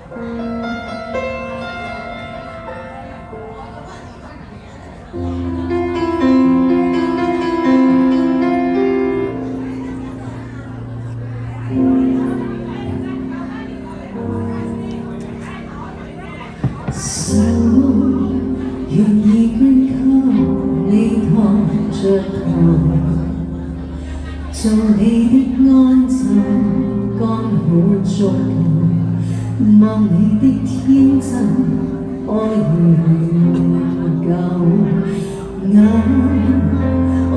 手願意捐給你托着頭，做你的安枕，剛好足夠。望你的天真，愛如舊。眼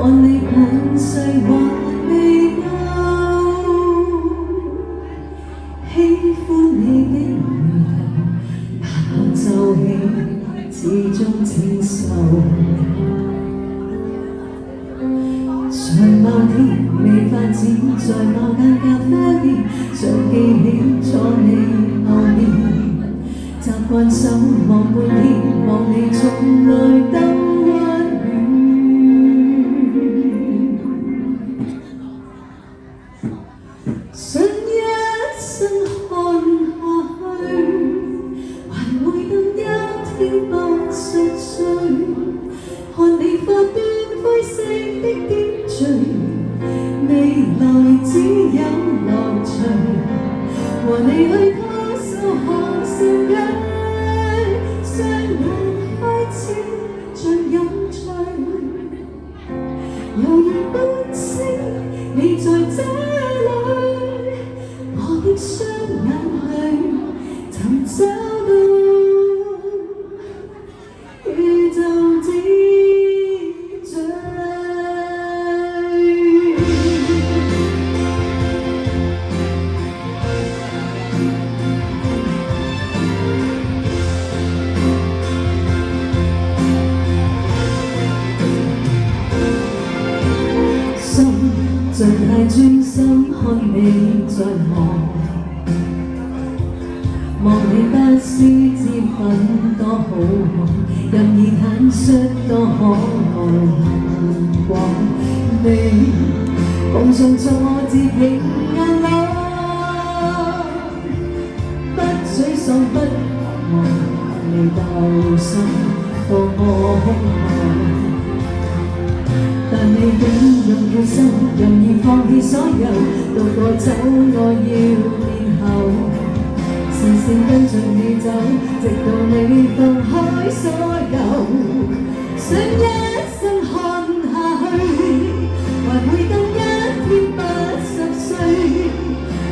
看你半世還未夠，喜歡你的回頭。奏起，始終清秀。在某天未發展，在某間咖啡店，常記起坐你後面，習慣守望半天，望你從來兜彎遠。想一生看下去。80歲，看你髮端灰色的點綴，未來只有樂趣，和你去拖手看笑街，雙眼開始像飲醉，猶如半聲你在這裏，我的雙眼裏尋找到。盡太專心看你在望你不思之憤多好看，任意坦率多可愛眼光。你共常做我自平眼淚，不沮喪不渴望你鬥心放我空閒。但你竟用決心，任意放棄所有，渡過走我要變後，視線跟隨你走，直到你放開所有。想一生看下去，還會等一天80歲，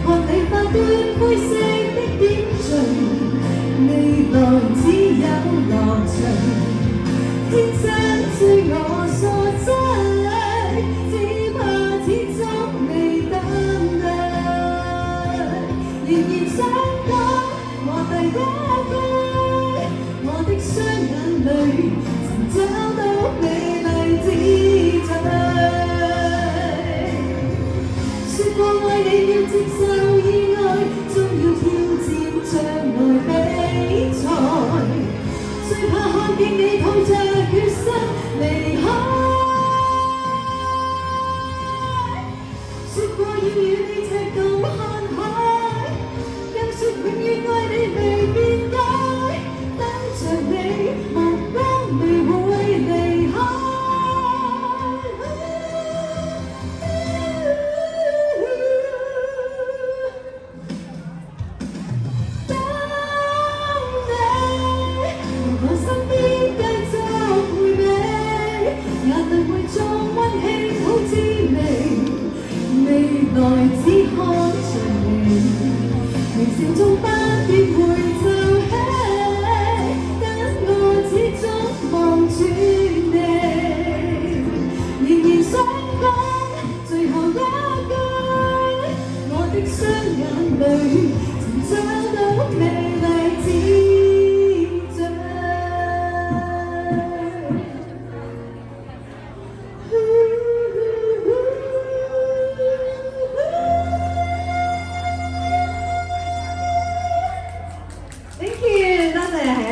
看你髮端灰色的點綴，未來只有樂趣，天生醉我傻仔。仍然想講我第一句，我的雙眼裏曾找到美麗之最。說過愛你要接受意外，終要挑戰將來比賽，最怕看見你痛。